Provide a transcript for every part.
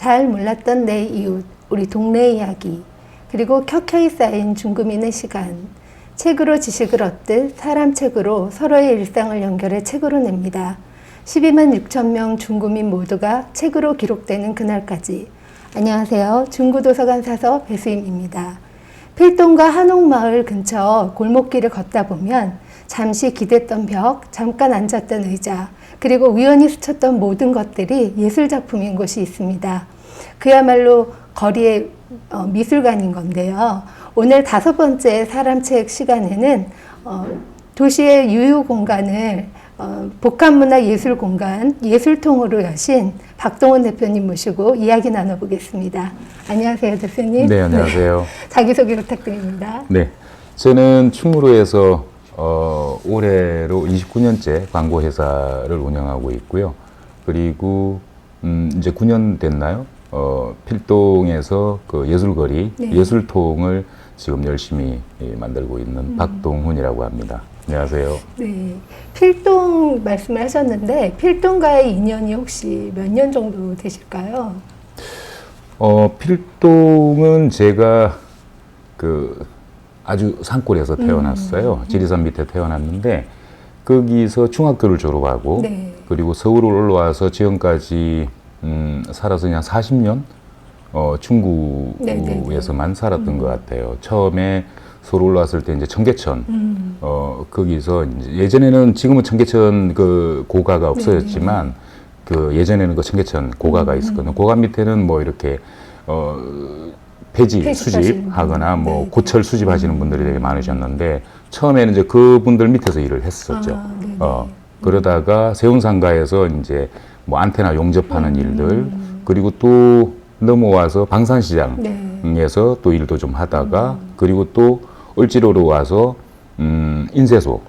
잘 몰랐던 내 이웃, 우리 동네 이야기, 그리고 켜켜이 쌓인 중구민의 시간, 책으로 지식을 얻듯 사람 책으로 서로의 일상을 연결해 책으로 냅니다. 12만 6천 명 중구민 모두가 책으로 기록되는 그날까지. 안녕하세요. 중구도서관 사서 배수임입니다. 필동과 한옥마을 근처 골목길을 걷다 보면 잠시 기댔던 벽, 잠깐 앉았던 의자, 그리고 우연히 스쳤던 모든 것들이 예술작품인 곳이 있습니다. 그야말로 거리의 미술관인 건데요. 오늘 5번째 사람책 시간에는 도시의 유휴 공간을 복합문화예술공간 예술통으로 여신 박동원 대표님 모시고 이야기 나눠보겠습니다. 안녕하세요, 대표님. 네, 안녕하세요. 네, 자기소개 부탁드립니다. 네, 저는 충무로에서 올해로 29년째 광고회사를 운영하고 있고요. 그리고 이제 9년 됐나요? 필동에서 그 예술거리, 네. 예술통을 지금 열심히 만들고 있는 박동훈이라고 합니다. 안녕하세요. 네, 필동 말씀을 하셨는데 필동과의 인연이 혹시 몇 년 정도 되실까요? 필동은 제가 그 아주 산골에서 태어났어요. 지리산 밑에 태어났는데 거기서 중학교를 졸업하고 네. 그리고 서울을 올라와서 지금까지 살아서 그냥 40년 중구에서만 살았던 것 같아요. 처음에 서울 올라왔을 때 이제 청계천 거기서 이제 예전에는 지금은 청계천 그 고가가 없어졌지만 그 예전에는 그 청계천 고가가 있었거든요. 고가 밑에는 뭐 이렇게 폐지 수집하거나 뭐 고철 수집하시는 분들이 되게 많으셨는데 처음에는 이제 그분들 밑에서 일을 했었죠. 그러다가 세운상가에서 이제 뭐 안테나 용접하는 일들 그리고 또 넘어와서 방산시장에서 또 일도 좀 하다가 그리고 또 을지로로 와서 인쇄소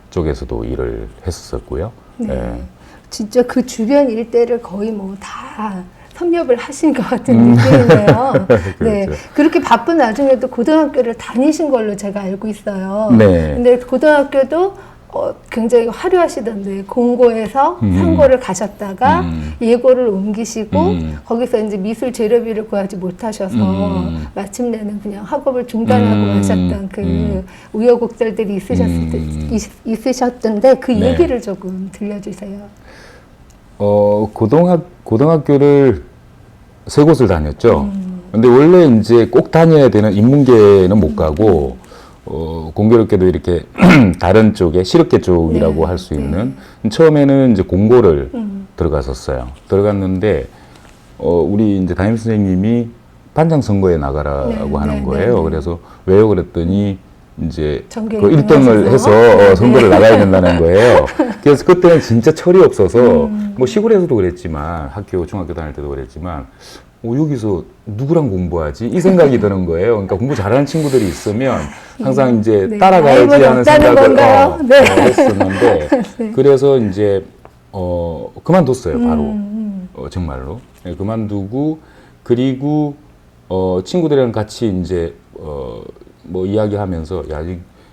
쪽에서도 일을 했었고요. 네. 예. 진짜 그 주변 일대를 거의 뭐 다 섭렵을 하신 것 같은 느낌이네요. 네. 그렇죠. 그렇게 바쁜 와중에도 고등학교를 다니신 걸로 제가 알고 있어요. 네. 근데 고등학교도 굉장히 화려하시던데 공고에서 상고를 가셨다가 예고를 옮기시고 거기서 이제 미술 재료비를 구하지 못하셔서 마침내는 그냥 학업을 중단하고 하셨던 그 우여곡절들이 있으셨던데 그 네. 얘기를 조금 들려주세요. 고등학교를 3곳을 다녔죠. 근데 원래 이제 꼭 다녀야 되는 인문계는 못 가고, 공교롭게도 이렇게 다른 쪽에 실업계 쪽이라고 할 수 있는, 처음에는 이제 공고를 들어갔었어요. 들어갔는데, 우리 이제 담임 선생님이 반장 선거에 나가라고 하는 거예요. 그래서 왜요? 그랬더니, 이제 그 1등을 해서 선거를 나가야 된다는 거예요. 그래서 그때는 진짜 철이 없어서 뭐 시골에서도 그랬지만 중학교 다닐 때도 그랬지만 여기서 누구랑 공부하지? 이 생각이 드는 거예요. 그러니까 공부 잘하는 친구들이 있으면 항상 이제 따라가야지 하는 생각을 했었는데 그래서 이제 그만뒀어요. 바로 정말로 그만두고 그리고 친구들이랑 같이 이제 뭐 이야기하면서 야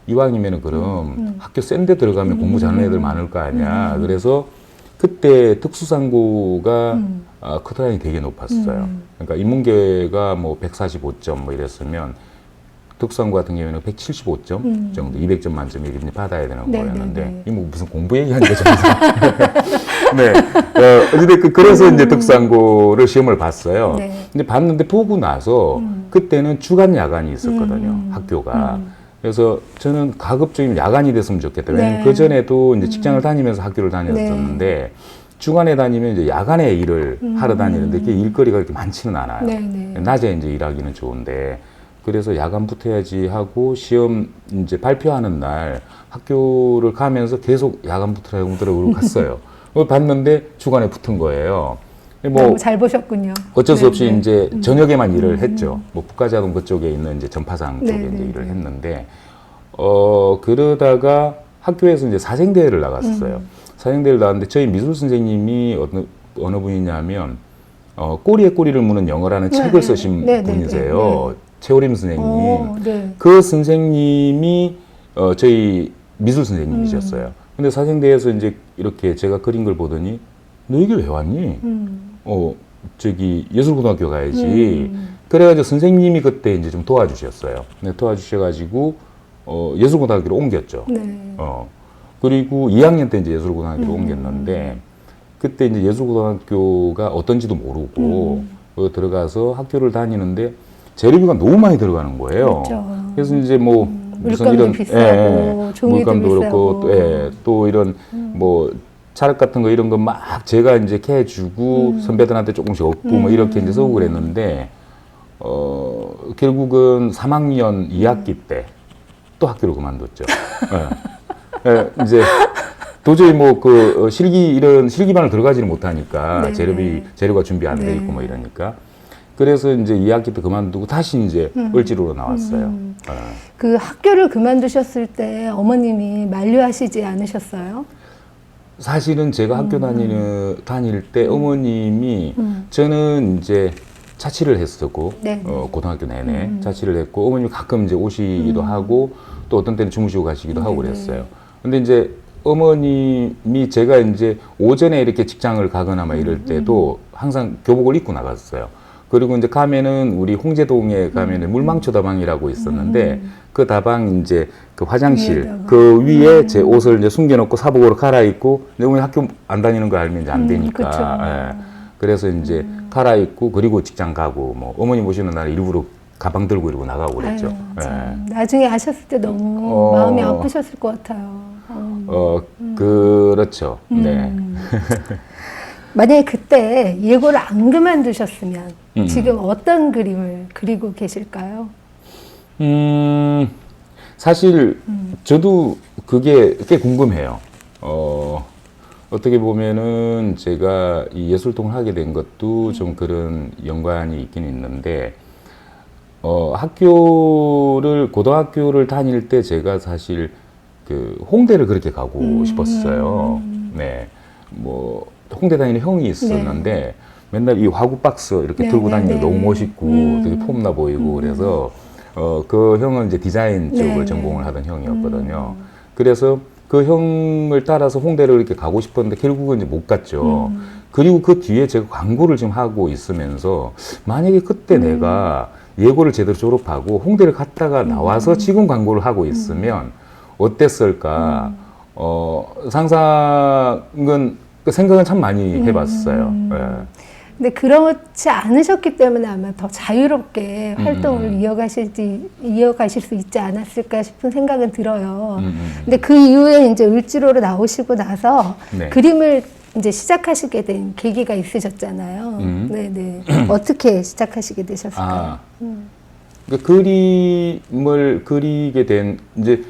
이왕이면은 그럼 학교 센 데 들어가면 공부 잘하는 애들 많을 거 아니야. 그래서 그때 특수상고가 커트라인이 되게 높았어요. 그러니까 인문계가 뭐 145점 뭐 이랬으면 특수상고 같은 경우에는 175점 정도, 200점 만점에 이렇게 받아야 되는 거였는데 이 뭐 무슨 공부 얘기하는 거죠. 네. 어쨌든 그래서 이제 특수상고를 시험을 봤어요. 근데 봤는데 보고 나서 그때는 주간 야간이 있었거든요. 학교가. 그래서 저는 가급적이면 야간이 됐으면 좋겠다. 왜냐면 그 전에도 이제 직장을 다니면서 학교를 다녔었는데 주간에 다니면 이제 야간에 일을 하러 다니는데 그게 일거리가 그렇게 많지는 않아요. 낮에 이제 일하기는 좋은데 그래서 야간부터 해야지 하고 시험 이제 발표하는 날 학교를 가면서 계속 야간부터라고 갔어요. 봤는데 주간에 붙은 거예요. 뭐 너무 잘 보셨군요. 어쩔 수 없이 이제 저녁에만 일을 했죠. 뭐 북가자동 그쪽에 있는 이제 전파상 쪽에 이제 일을 했는데 그러다가 학교에서 이제 사생대회를 나갔어요. 사생대회를 나갔는데 저희 미술 선생님이 어느 분이냐면 꼬리에 꼬리를 무는 영어라는 책을 쓰신 분이세요. 최오림 선생님. 그 선생님이 저희 미술 선생님이셨어요. 근데 사생대회에서 이제 이렇게 제가 그린 걸 보더니 너 여기 왜 왔니? 저기 예술고등학교 가야지. 그래가지고 선생님이 그때 이제 좀 도와주셨어요. 네, 도와주셔가지고 예술고등학교로 옮겼죠. 네. 그리고 2학년 때 이제 예술고등학교로 옮겼는데 그때 이제 예술고등학교가 어떤지도 모르고 들어가서 학교를 다니는데 재료비가 너무 많이 들어가는 거예요. 그렇죠. 그래서 이제 뭐 무슨 물감도 이런 비싸고 종이도 물감도 비싸고. 그렇고 또 이런 뭐 찰흙 같은 거 이런 거 막 제가 이제 캐주고 선배들한테 조금씩 얻고 뭐 이렇게 이제 쓰고 그랬는데 결국은 3학년 2학기 때 또 학교를 그만뒀죠. 이제 도저히 뭐 그 이런 실기반을 들어가지를 못하니까 네. 재료가 준비 안 돼 네. 있고 뭐 이러니까 그래서 이제 2학기 때 그만두고 다시 이제 을지로로 나왔어요. 그 학교를 그만두셨을 때 어머님이 만류하시지 않으셨어요? 사실은 제가 학교 다닐 때 어머님이 저는 이제 자취를 했었고 네. 고등학교 내내 자취를 했고 어머님이 가끔 이제 오시기도 하고 또 어떤 때는 주무시고 가시기도 하고 그랬어요. 근데 이제 어머님이 제가 이제 오전에 이렇게 직장을 가거나 막 이럴 때도 항상 교복을 입고 나갔어요. 그리고 이제 가면은 우리 홍제동에 가면은 물망초 다방이라고 있었는데 그 다방 이제 그 화장실 위에다가. 그 위에 제 옷을 이제 숨겨놓고 사복으로 갈아입고 근데 어머니 학교 안 다니는 거 알면 이제 안 되니까 그쵸. 그래서 이제 갈아입고 그리고 직장 가고 뭐 어머니 모시는 날 일부러 가방 들고 이러고 나가고 그랬죠. 아유, 참. 나중에 아셨을 때 너무 마음이 아프셨을 것 같아요. 그렇죠. 네. 만약에 그때 예고를 안 그만두셨으면 지금 어떤 그림을 그리고 계실까요? 사실 저도 그게 꽤 궁금해요. 어떻게 보면은 제가 이 예술동을 하게 된 것도 좀 그런 연관이 있긴 있는데 고등학교를 다닐 때 제가 사실 그 홍대를 그렇게 가고 싶었어요. 네. 뭐 홍대 다니는 형이 있었는데 맨날 이 화구 박스 이렇게 네, 들고 네, 다니는 게 네. 너무 멋있고 되게 폼나 보이고 그래서 그 형은 이제 디자인 쪽을 네, 전공을 하던 형이었거든요. 그래서 그 형을 따라서 홍대를 이렇게 가고 싶었는데 결국은 이제 못 갔죠. 그리고 그 뒤에 제가 광고를 지금 하고 있으면서 만약에 그때 내가 예고를 제대로 졸업하고 홍대를 갔다가 나와서 지금 광고를 하고 있으면 어땠을까? 상상은 그 생각은 참 많이 해봤어요. 예. 근데 그렇지 않으셨기 때문에 아마 더 자유롭게 활동을 이어가실 수 있지 않았을까 싶은 생각은 들어요. 근데 그 이후에 이제 을지로로 나오시고 나서 네. 그림을 이제 시작하시게 된 계기가 있으셨잖아요. 네네. 어떻게 시작하시게 되셨을까요? 그 그림을 그리게 된 이제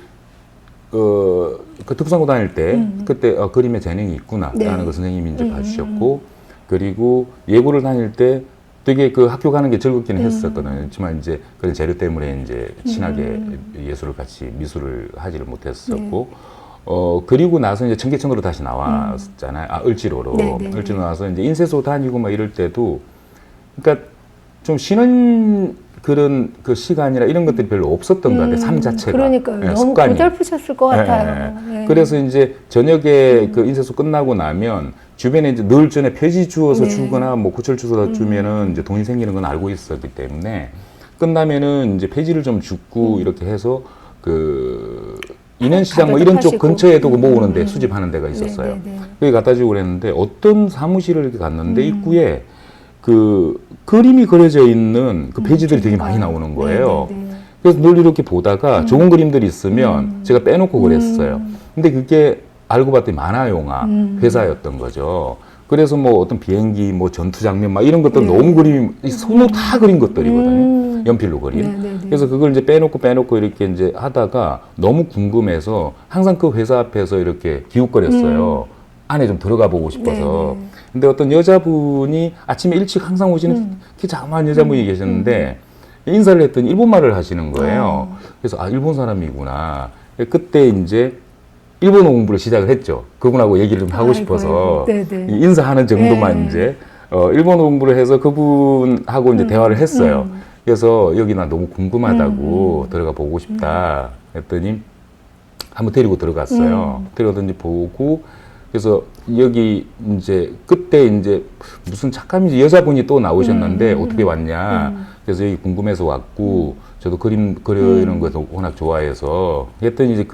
그 특성고 다닐 때 그때 그림에 재능이 있구나라는 네. 걸 선생님이 이제 봐주셨고 그리고 예고를 다닐 때 되게 그 학교 가는 게 즐겁기는 했었거든요. 그렇지만 이제 그런 재료 때문에 이제 친하게 예술을 같이 미술을 하지를 못했었고 그리고 나서 이제 청계천으로 다시 나왔잖아요. 을지로로. 네, 네, 을지로 나와서 이제 인쇄소 다니고 막 이럴 때도 그러니까 좀 쉬는 그런 그 시간이나 이런 것들이 별로 없었던 것 같아요. 삶 자체가. 그러니까요. 예, 너무 습관이. 고달프셨을 것 같아요. 네. 그래서 이제 저녁에 그 인쇄소 끝나고 나면 주변에 이제 늘 전에 표지 주어서 네. 주거나 뭐 구철 주소서 주면은 이제 돈이 생기는 건 알고 있었기 때문에 끝나면은 이제 폐지를 좀 줍고 이렇게 해서 그 인현시장 뭐 이런 쪽 하시고. 근처에도 모으는데 수집하는 데가 있었어요. 네, 네, 네. 거기 갖다 주고 그랬는데 어떤 사무실을 이렇게 갔는데 입구에 그 그림이 그려져 있는 그 페이지들이 되게 많이 나오는 거예요. 네, 네, 네. 그래서 늘 이렇게 보다가 좋은 그림들이 있으면 제가 빼놓고 그랬어요. 근데 그게 알고 봤더니 만화영화 회사였던 거죠. 그래서 뭐 어떤 비행기, 뭐 전투 장면 막 이런 것들 너무 그림이 손으로 다 그린 것들이거든요. 연필로 그린. 네, 네, 네. 그래서 그걸 이제 빼놓고 이렇게 이제 하다가 너무 궁금해서 항상 그 회사 앞에서 이렇게 기웃거렸어요. 안에 좀 들어가 보고 싶어서. 네, 네. 근데 어떤 여자분이 아침에 일찍 항상 오시는 키 자그마한 여자분이 계셨는데 인사를 했더니 일본말을 하시는 거예요. 그래서 아, 일본 사람이구나. 그때 이제 일본어 공부를 시작을 했죠. 그분하고 얘기를 좀 하고 아이고, 싶어서 아이고. 네, 네. 인사하는 정도만 네. 이제 일본어 공부를 해서 그분하고 이제 대화를 했어요. 그래서 여기 나 너무 궁금하다고 들어가 보고 싶다 했더니 한번 데리고 들어갔어요. 데려가더니 보고 그래서 여기 이제 그때 이제 무슨 착함인지 여자분이 또 나오셨는데 어떻게 왔냐. 그래서 여기 궁금해서 왔고 저도 그림 그리는 것도 워낙 좋아해서 했더니 이제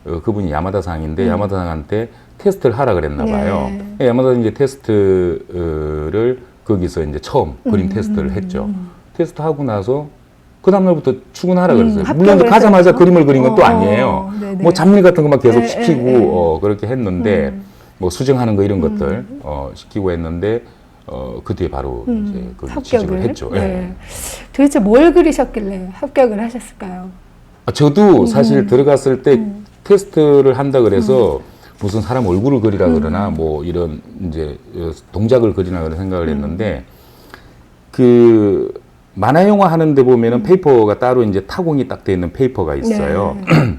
그분이 야마다상인데 야마다상한테 테스트를 하라 그랬나 봐요. 네. 야마다 이제 테스트를 거기서 이제 처음 그림 테스트를 했죠. 테스트 하고 나서 그 다음날부터 출근하라 그랬어요. 물론 합격을 가자마자 했어요? 그림을 그린 건 또 아니에요. 네네. 뭐 잡일 같은 거 막 계속 네, 시키고 네, 네. 그렇게 했는데 뭐 수정하는 거 이런 것들 시키고 했는데 그 뒤에 바로 이제 그 취직을 했죠. 네. 예. 도대체 뭘 그리셨길래 합격을 하셨을까요? 저도 사실 들어갔을 때 테스트를 한다 그래서 무슨 사람 얼굴을 그리라 그러나 뭐 이런 이제 동작을 그리나 그런 생각을 했는데 그 만화 영화 하는데 보면은 페이퍼가 따로 이제 타공이 딱 돼 있는 페이퍼가 있어요. 네.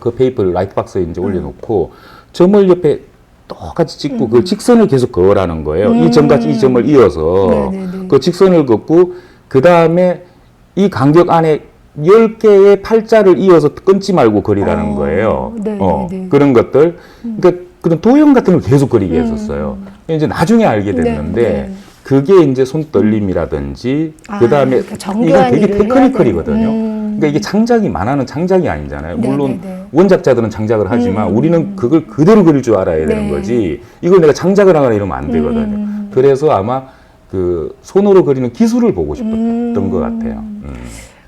그 페이퍼를 라이트박스에 이제 올려놓고 점을 옆에 똑같이 찍고 그 직선을 계속 그으라는 거예요. 이 점과 이 점을 이어서 네네네. 그 직선을 긋고 그 다음에이 간격 안에 10개의 팔자를 이어서 끊지 말고 그리라는 거예요. 네네네. 그런 것들. 그러니까 그런 도형 같은 걸 계속 그리게 했었어요. 이제 나중에 알게 됐는데 네. 그게 이제 손떨림이라든지 그 다음에 그러니까 정교한 이건 되게 일을 해야 테크니컬이거든요. 되는. 그러니까 이게 창작이 만화는 창작이 아니잖아요. 물론 네네네. 원작자들은 창작을 하지만 우리는 그걸 그대로 그릴 줄 알아야 되는 네. 거지. 이걸 내가 창작을 하거나 이러면 안 되거든요. 그래서 아마 그 손으로 그리는 기술을 보고 싶었던 것 같아요.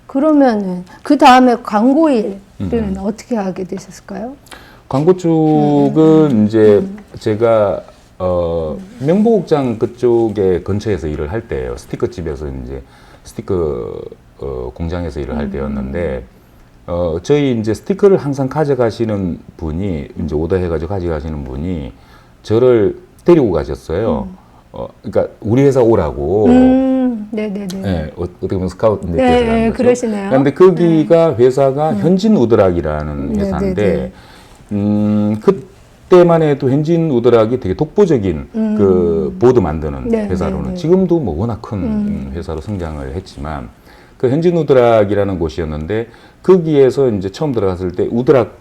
그러면은 그 다음에 광고 일은 어떻게 하게 되셨을까요? 광고 쪽은 이제 제가 명보국장 그쪽에 근처에서 일을 할 때예요. 스티커집에서 이제 스티커 공장에서 일을 할 때였는데 저희 이제 스티커를 항상 가져가시는 분이 이제 오더해가지고 가져가시는 분이 저를 데리고 가셨어요. 그러니까 우리 회사 오라고. 네네네. 네, 어떻게 보면 스카우트 네, 네트에서 가는 거죠. 그러시네요. 그런데 거기가 회사가 현진 우드락이라는 회사인데 그때만 해도 현진 우드락이 되게 독보적인 그 보드 만드는 네, 회사로는 네, 네. 지금도 뭐 워낙 큰 회사로 성장을 했지만 그 현진 우드락이라는 곳이었는데 거기에서 이제 처음 들어갔을 때 우드락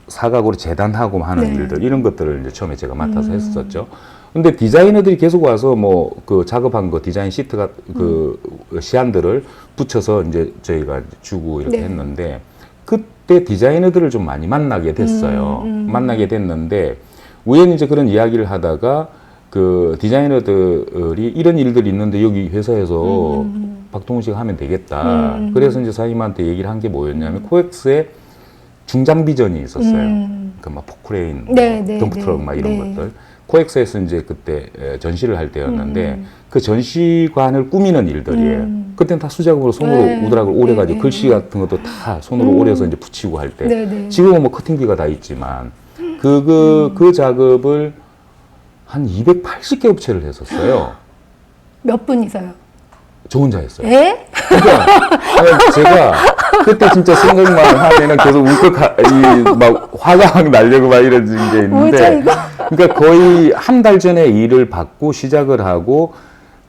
사각으로 재단하고 하는 네. 일들 이런 것들을 이제 처음에 제가 맡아서 했었죠. 근데 디자이너들이 계속 와서 뭐 그 작업한 거 디자인 시트가 그 시안들을 붙여서 이제 저희가 주고 이렇게 네. 했는데 그때 디자이너들을 좀 많이 만나게 됐어요. 만나게 됐는데 우연히 이제 그런 이야기를 하다가 그 디자이너들이 이런 일들이 있는데 여기 회사에서 박동훈 씨가 하면 되겠다. 그래서 이제 사장님한테 얘기를 한 게 뭐였냐면 코엑스에 중장비전이 있었어요. 그 막 포크레인, 네, 네, 덤프트럭 네, 막 이런 네. 것들. 코엑스에서 이제 그때 전시를 할 때였는데 그 전시관을 꾸미는 일들이에요. 그때는 다 수작업으로 손으로 네. 우드락을 오려가지고 네, 글씨 같은 것도 다 손으로 오려서 이제 붙이고 할 때. 네, 네. 지금은 뭐 커팅기가 다 있지만 그 작업을 한 280개 업체를 했었어요. 몇 분이서요? 저 혼자 했어요. 에? 그러니까 제가 그때 진짜 생각만 하면은 계속 막 화가 막 날려고 막 이런 게 뭐죠, 있는데, 이거? 그러니까 거의 한 달 전에 일을 받고 시작을 하고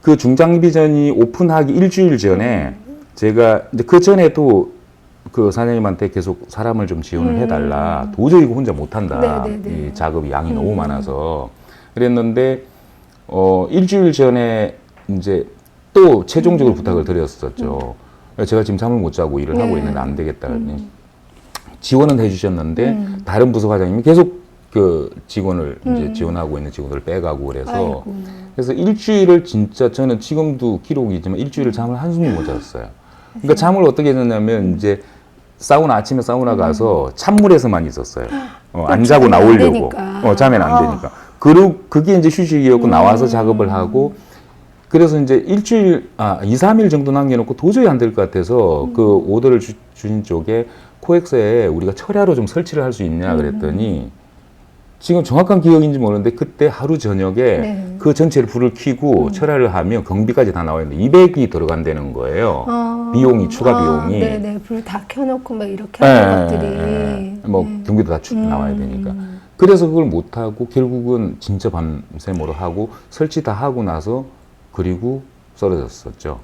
그 중장비전이 오픈하기 일주일 전에 제가 이제 그 전에도 그 사장님한테 계속 사람을 좀 지원을 해달라. 도저히 이거 혼자 못한다. 네네네. 이 작업이 양이 너무 많아서 그랬는데 일주일 전에 이제 또 최종적으로 부탁을 드렸었죠. 제가 지금 잠을 못 자고 일을 하고 네. 있는데 안 되겠다. 지원은 해주셨는데 다른 부서 과장님이 계속 그 직원을 이제 지원하고 있는 직원들을 빼가고 그래서 아이고. 그래서 일주일을 진짜 저는 지금도 기록이지만 일주일을 잠을 한숨을 못 잤어요. 그러니까 잠을 어떻게 잤냐면 이제 아침에 사우나 가서 찬물에서만 있었어요. 안 자고 자면 안 나오려고. 되니까. 자면 안 되니까. 그리고 그게 이제 휴식이었고 나와서 작업을 하고 그래서 이제 2, 3일 정도 남겨놓고 도저히 안 될 것 같아서 그 오더를 주신 쪽에 코엑스에 우리가 철야로 좀 설치를 할 수 있냐 그랬더니 지금 정확한 기억인지 모르는데 그때 하루 저녁에 네. 그 전체를 불을 켜고 철야를 하면 경비까지 다 나와 있는데 200이 들어간다는 거예요. 비용이, 추가 비용이. 네네. 불 다 켜놓고 막 이렇게 하는 것들이. 뭐 경비도 다 나와야 되니까. 그래서 그걸 못하고 결국은 진짜 밤새모로 하고 설치 다 하고 나서 그리고 쓰러졌었죠.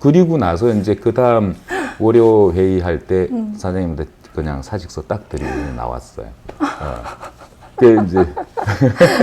그리고 나서 이제 그 다음 월요 회의할 때 사장님한테 그냥 사직서 딱 드리고 나왔어요. 그 이제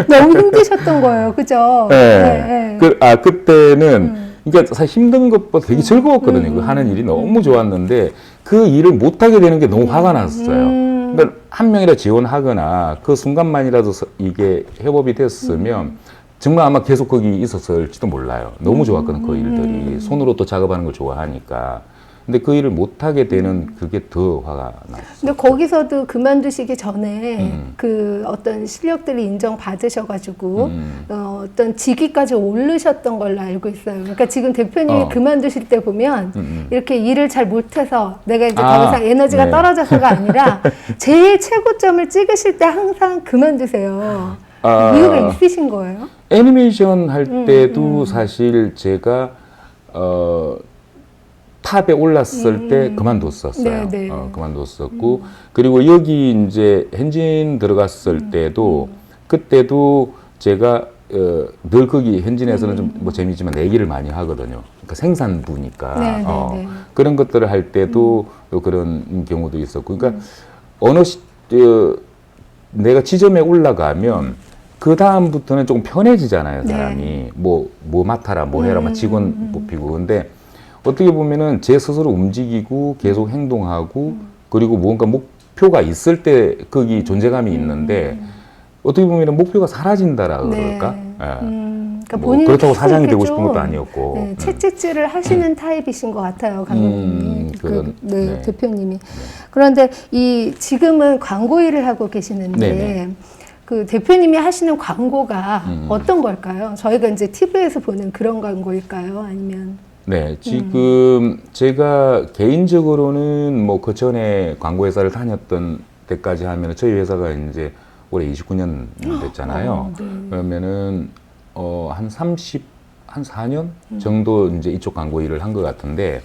너무 힘드셨던 거예요, 그죠? 네. 그때는 그러니까 사실 힘든 것보다 되게 즐거웠거든요. 그 하는 일이 너무 좋았는데 그 일을 못 하게 되는 게 너무 화가 났어요. 그러니까 한 명이라 지원하거나 그 순간만이라도 이게 협업이 됐으면 정말 아마 계속 거기 있었을지도 몰라요. 너무 좋았거든, 그 일들이. 손으로 또 작업하는 걸 좋아하니까. 근데 그 일을 못 하게 되는 그게 더 화가 났어요. 근데 거기서도 그만두시기 전에 그 어떤 실력들을 인정받으셔가지고 어떤 직위까지 오르셨던 걸로 알고 있어요. 그러니까 지금 대표님이 그만두실 때 보면 이렇게 일을 잘 못해서 내가 이제 더 이상 에너지가 네. 떨어져서가 아니라 제일 최고점을 찍으실 때 항상 그만두세요. 이유가 있으신 거예요? 애니메이션 할 때도 사실 제가 탑에 올랐을 때 그만뒀었어요. 네, 네. 그만뒀었고 그리고 여기 이제 현진 들어갔을 때도 그때도 제가 늘 거기 현진에서는 좀 뭐 재미지만 내기를 많이 하거든요. 그러니까 생산부니까 네, 네, 네. 그런 것들을 할 때도 또 그런 경우도 있었고 그러니까 어느 내가 지점에 올라가면 그 다음부터는 조금 편해지잖아요, 사람이. 네. 뭐 맡아라, 뭐 해라, 막 직원 뽑히고. 근데 어떻게 보면은 제 스스로 움직이고 계속 행동하고 그리고 뭔가 목표가 있을 때 거기 존재감이 있는데 어떻게 보면은 목표가 사라진다라 그럴까? 예. 그러니까 뭐 본인이 그렇다고 계속 사장이 이렇게 되고 싶은 좀, 것도 아니었고. 네, 채찍질을 하시는 타입이신 것 같아요, 감독님이. 네. 대표님이. 그런데 지금은 광고 일을 하고 계시는데 네네. 그 대표님이 하시는 광고가 어떤 걸까요? 저희가 이제 TV에서 보는 그런 광고일까요? 아니면 네, 지금 제가 개인적으로는 뭐 그 전에 광고회사를 다녔던 때까지 하면 저희 회사가 이제 올해 29년 됐잖아요. 네. 그러면은 한 4년 정도 이제 이쪽 광고 일을 한 것 같은데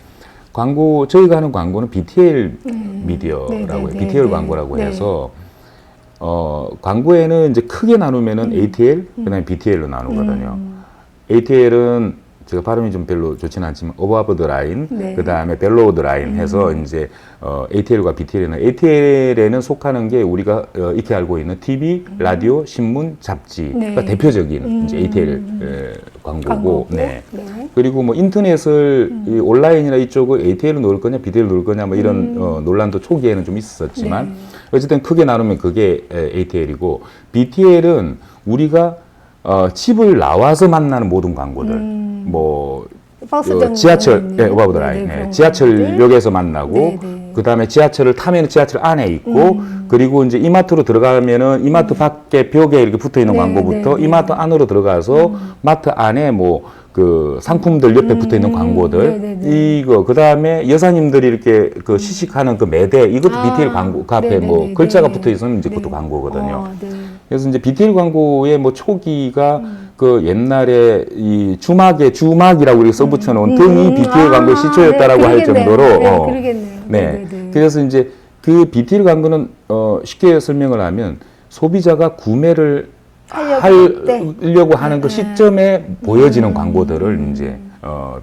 저희가 하는 광고는 BTL 미디어라고 해요. 네, BTL 네, 광고라고 네. 해서 광고에는 이제 크게 나누면은 ATL, 그다음에 BTL로 나누거든요. ATL은 제가 발음이 좀 별로 좋지는 않지만 above the line, 네. 그다음에 below the line 해서 이제 ATL과 BTL에는 ATL에는 속하는 게 우리가 익히 알고 있는 TV, 라디오, 신문, 잡지가 네. 대표적인 이제 ATL 광고고, 광고고. 네. 네. 그리고 뭐 인터넷을 이 온라인이나 이쪽을 ATL로 놓을 거냐, BTL로 놓을 거냐 뭐 이런 논란도 초기에는 좀 있었지만 네. 어쨌든 크게 나누면 그게 ATL이고 BTL은 우리가 집을 나와서 만나는 모든 광고들, 뭐 버스 지하철, 정류장에 네, 오버브 네, 라인, 그런 지하철역에서 만나고, 네, 네. 그 다음에 지하철을 타면 지하철 안에 있고, 그리고 이제 이마트로 들어가면은 이마트 밖에 벽에 이렇게 붙어 있는 네, 광고부터 네, 네. 이마트 안으로 들어가서 마트 안에 뭐 그 상품들 옆에 붙어 있는 광고들, 네, 네, 이거, 그 다음에 여사님들이 이렇게 그 시식하는 그 매대, 이것도 BTL 광고, 그 앞에 네, 네, 뭐 네, 글자가 네. 붙어 있으면 이제 네. 그것도 광고거든요. 네. 그래서 이제 BTL 광고의 뭐 초기가 그 옛날에 이 주막이라고 이렇게 써붙여 놓은 등이 BTL 광고의 시초였다라고 네, 할 그러겠네요. 정도로 네, 그러겠네요. 네. 네, 네. 그래서 이제 그 BTL 광고는 쉽게 설명을 하면 소비자가 구매를 하려고 하는 그 시점에 보여지는 광고들을 이제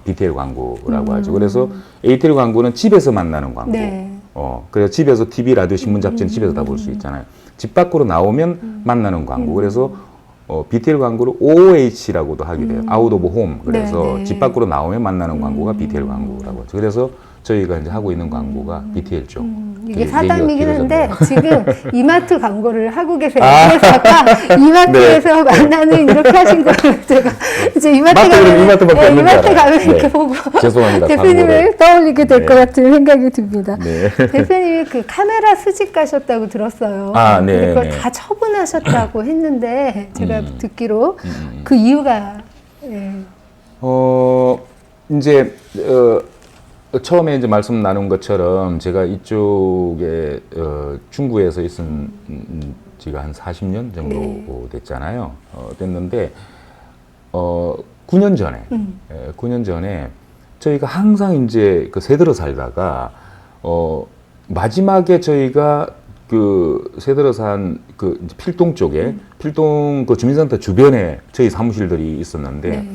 BTL 광고라고 하죠. 그래서 ATL 광고는 집에서 만나는 광고. 네. 그래서 집에서 TV, 라디오, 신문, 잡지는 집에서 다 볼 수 있잖아요. 집 밖으로 나오면 만나는 광고. 그래서 BTL 광고를 OOH라고도 하게 돼요. Out of Home. 그래서 네, 네. 집 밖으로 나오면 만나는 광고가 BTL 광고라고 하죠. 그래서 저희가 이제 하고 있는 광고가 BTL죠. 이게 사담이긴 한데 지금 이마트 광고를 하고 계세요. 아. 그래서 아까 이마트에서 만나는 이렇게 하신 거를 제가 이제 이마트 가면 이마트밖에 없는 줄 이마트 알아요. 가면 네. 이렇게 보고 죄송합니다. 대표님을 광고를. 떠올리게 될 것 네. 같은 생각이 듭니다. 네. 대표님이 그 카메라 수집 가셨다고 들었어요. 아, 네, 근데 그걸 네. 다 처분하셨다고 했는데 제가 듣기로 그 이유가 예. 이제 처음에 이제 말씀 나눈 것처럼 제가 이쪽에 중구에서 있은 지가 한 40년 정도 네. 됐잖아요. 됐는데 9년 전에 9년 전에 저희가 항상 이제 그 새들어 살다가 마지막에 저희가 그 새들어 산 그 필동 쪽에 필동 그 주민센터 주변에 저희 사무실들이 있었는데 네.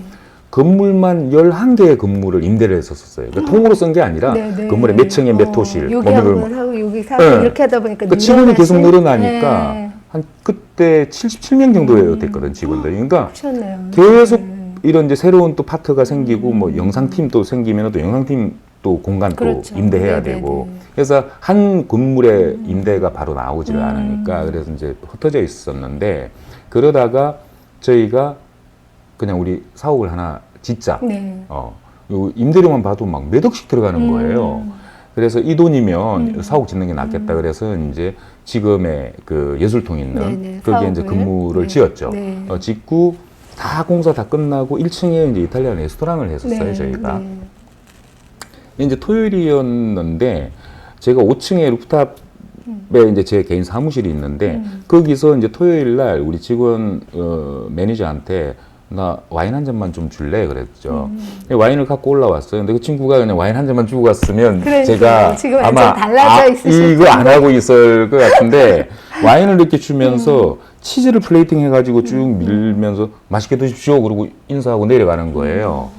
건물만 11개의 건물을 임대를 했었어요. 그러니까 통으로 쓴 게 아니라 네, 네. 건물에 몇 층에 몇 호실. 여기 한 번 하고 여기 사고 네. 이렇게 하다 보니까 그 직원이 계속 늘어나신? 늘어나니까 네. 한 그때 77명 정도 됐거든 직원들이. 그러니까 하셨네요. 계속 이런 이제 새로운 또 파트가 생기고 뭐 영상팀 또 생기면 또 영상팀 또 공간 그렇죠. 또 임대해야 네네네. 되고 그래서 한 건물에 임대가 바로 나오지를 않으니까 그래서 이제 흩어져 있었는데 그러다가 저희가 그냥 우리 사옥을 하나 짓자. 네. 요 임대료만 봐도 막 몇 억씩 들어가는 거예요. 그래서 이 돈이면 사옥 짓는 게 낫겠다. 그래서 이제 지금의 그 예술통 있는 네네, 거기에 이제 사옥을. 건물을 네. 지었죠. 네. 짓고 다 공사 다 끝나고 1층에 이제 이탈리안 레스토랑을 했었어요, 네. 저희가. 네. 이제 토요일이었는데 제가 5층에 루프탑에 이제 제 개인 사무실이 있는데 거기서 이제 토요일 날 우리 직원 매니저한테 나 와인 한 잔만 좀 줄래 그랬죠. 와인을 갖고 올라왔어요. 근데 그 친구가 그냥 와인 한 잔만 주고 갔으면 그러니까요. 제가 지금 아마 완전 달라져 있으실 이거 안 하고 있을 것 같은데 와인을 이렇게 주면서 치즈를 플레이팅 해가지고 쭉 밀면서 맛있게 드십시오 그러고 인사하고 내려가는 거예요.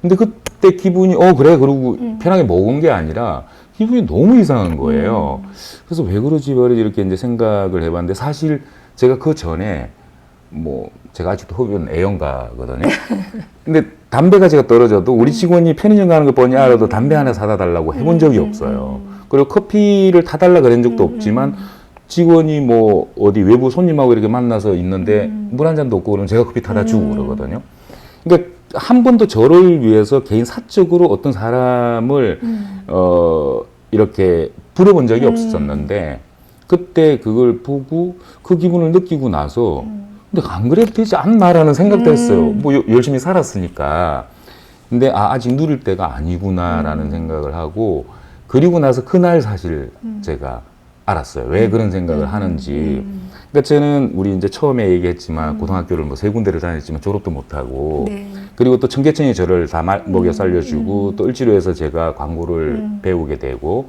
근데 그때 기분이 그래 그러고 편하게 먹은 게 아니라 기분이 너무 이상한 거예요. 그래서 왜 그러지 이렇게 이제 생각을 해봤는데 사실 제가 그 전에 뭐 제가 아직도 흡연 애연가거든요. 근데 담배가 제가 떨어져도 우리 직원이 편의점 가는 걸 뻔히 알아도 담배 하나 사다 달라고 해본 적이 없어요. 그리고 커피를 타달라 그런 적도 없지만 직원이 뭐 어디 외부 손님하고 이렇게 만나서 있는데 물 한 잔도 없고 그러면 제가 커피 타다 주고 그러거든요. 그러니까 한 번도 저를 위해서 개인 사적으로 어떤 사람을 이렇게 부려본 적이 없었는데 그때 그걸 보고 그 기분을 느끼고 나서 근데 안 그래도 되지 않나라는 생각도 했어요. 뭐 열심히 살았으니까. 근데 아직 누릴 때가 아니구나라는 생각을 하고 그리고 나서 그날 사실 제가 알았어요. 왜 그런 생각을 하는지. 그러니까 저는 우리 이제 처음에 얘기했지만 고등학교를 뭐 3군데를 다녔지만 졸업도 못하고 네. 그리고 또 청계천이 저를 다 먹여 살려주고 또 을지로에서 제가 광고를 배우게 되고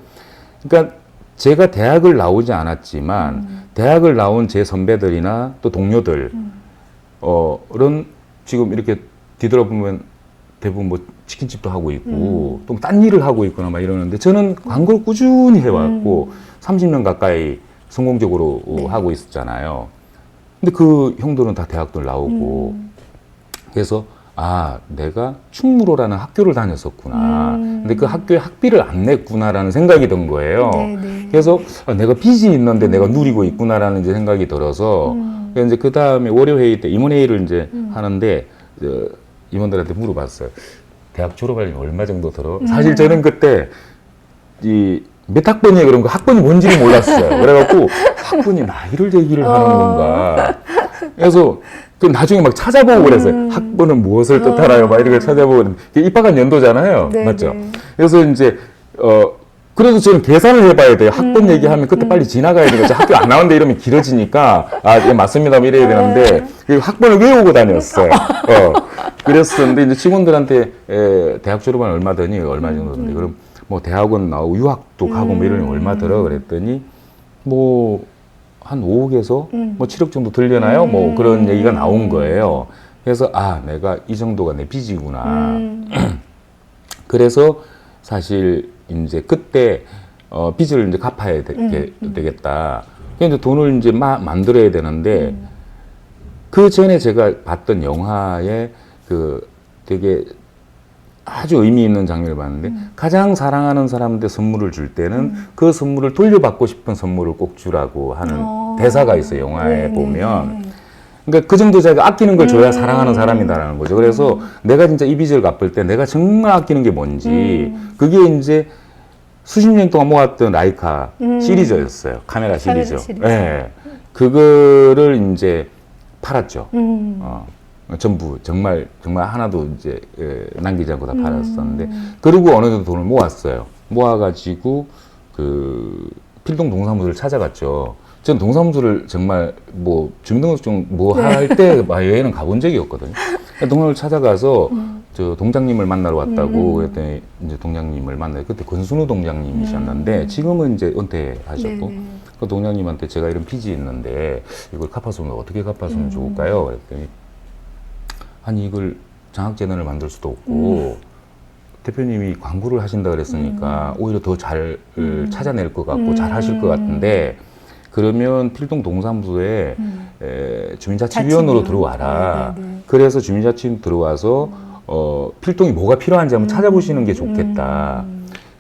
그러니까 제가 대학을 나오지 않았지만 대학을 나온 제 선배들이나 또 동료들 은 지금 이렇게 뒤돌아보면 대부분 뭐 치킨집도 하고 있고 또 딴 일을 하고 있거나 막 이러는데 저는 광고를 꾸준히 해왔고 30년 가까이 성공적으로 하고 있었잖아요. 근데 그 형들은 다 대학들 나오고 그래서 내가 충무로라는 학교를 다녔었구나. 근데 그 학교에 학비를 안 냈구나라는 생각이 든 거예요. 네네. 그래서 내가 빚이 있는데 내가 누리고 있구나라는 이제 생각이 들어서 그래서 이제 그 다음에 월요 회의 때 임원 회의를 이제 하는데 임원들한테 물어봤어요. 대학 졸업하려면 얼마 정도 들어? 사실 저는 그때 몇 학번이에요? 그런 거 학번이 뭔지를 몰랐어요. 그래갖고 학번이 나이를 얘기를 하는 건가. 그래서 나중에 막 찾아보고 그랬어요. 학번은 무엇을 뜻하나요? 막 이렇게 찾아보고 입학한 연도잖아요. 네, 맞죠? 네. 그래서 이제 그래도 저는 계산을 해봐야 돼요. 학번 얘기하면 그때 빨리 지나가야 되겠죠. 학교 안 나오는데 이러면 길어지니까 예, 맞습니다. 뭐 이래야 되는데 학번을 외우고 다녔어요. 그랬었는데 이제 직원들한테 대학 졸업하면 얼마 드니? 얼마 정도 드니? 그럼 뭐 대학원 나오고 유학도 가고 뭐 이러면 얼마 들어? 그랬더니 뭐 한 5억에서 뭐 7억 정도 들려나요? 뭐 그런 얘기가 나온 거예요. 그래서 내가 이 정도가 내 빚이구나. 그래서 사실 이제 그때 빚을 이제 갚아야 되겠다. 그래서 이제 돈을 이제 만들어야 되는데 그 전에 제가 봤던 영화에 그 되게 아주 의미 있는 장면을 봤는데 가장 사랑하는 사람한테 선물을 줄 때는 그 선물을 돌려받고 싶은 선물을 꼭 주라고 하는 대사가 있어요. 영화에 보면. 그러니까 그 정도 제가 아끼는 걸 줘야 사랑하는 사람이다라는 거죠. 그래서 내가 진짜 이 빚을 갚을 때 내가 정말 아끼는 게 뭔지 그게 이제 수십 년 동안 모았던 라이카 시리즈였어요. 카메라 시리즈. 네. 그거를 이제 팔았죠. 전부 정말 하나도 이제 남기지 않고 다 팔았었는데 그리고 어느 정도 돈을 모았어요. 모아가지고 그 필동 동사무소를 찾아갔죠. 전 동사무소를 정말 뭐 주민등록증 뭐 할 때 여행은 가본 적이 없거든요. 동사무소를 찾아가서 저 동장님을 만나러 왔다고 그랬더니 이제 동장님을 만나요. 그때 권순우 동장님이셨는데 지금은 이제 은퇴하셨고 그 동장님한테 제가 이런 빚이 있는데 이걸 갚았으면 어떻게 갚았으면 좋을까요? 그랬더니 아니 이걸 장학재단을 만들 수도 없고 대표님이 광고를 하신다 그랬으니까 오히려 더 잘 찾아낼 것 같고 잘 하실 것 같은데 그러면 필동 동사무소에 주민자치위원으로 들어와라. 그래서 주민자치 들어와서 필동이 뭐가 필요한지 한번 찾아보시는 게 좋겠다.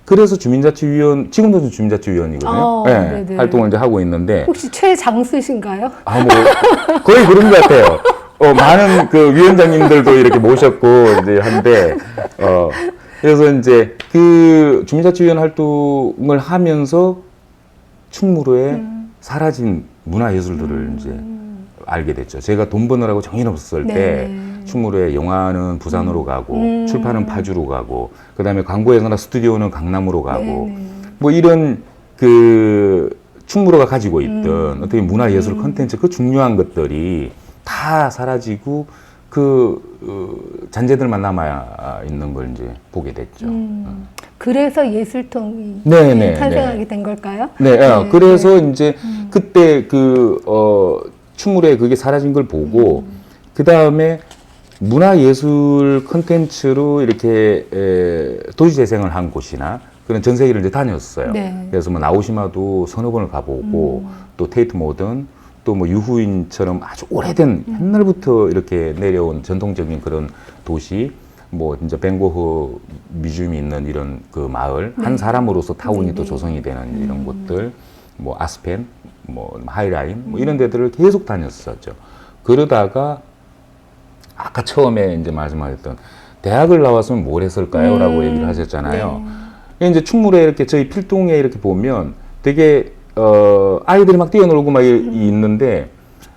그래서 주민자치위원, 지금도 주민자치위원이거든요. 네, 활동을 이제 하고 있는데. 혹시 최장수신가요? 아, 뭐, 거의 그런 것 같아요. 많은 그 위원장님들도 이렇게 모셨고, 이제 한데, 그래서 이제 그 주민자치위원 활동을 하면서 충무로에 사라진 문화예술들을 이제 알게 됐죠. 제가 돈 버느라고 정신없었을 때 충무로에 영화는 부산으로 가고 출판은 파주로 가고 그다음에 광고회사나 스튜디오는 강남으로 가고 뭐 이런 그 충무로가 가지고 있던 어떻게 문화예술 콘텐츠 그 중요한 것들이 다 사라지고 그 잔재들만 남아 있는 걸 이제 보게 됐죠. 그래서 예술통이 탄생하게 된 걸까요? 네, 그래서 이제 그때 그 충무로에 그게 사라진 걸 보고 그 다음에 문화예술 콘텐츠로 이렇게 도시재생을 한 곳이나 그런 전세기를 이제 다녔어요. 그래서 뭐 나오시마도 서너 번을 가보고 또 테이트 모던 또 뭐 유후인처럼 아주 오래된 옛날부터 이렇게 내려온 전통적인 그런 도시 뭐 진짜 벤고흐 뮤지엄이 있는 이런 그 마을 한 사람으로서 타운이 또 조성이 되는 이런 곳들 뭐 아스펜 뭐 하이라인 뭐 이런 데들을 계속 다녔었죠. 그러다가 아까 처음에 이제 말씀하셨던 대학을 나왔으면 뭘 했을까요? 라고 얘기를 하셨잖아요. 이제 충무로에 이렇게 저희 필동에 이렇게 보면 되게 아이들이 막 뛰어놀고 막 있는데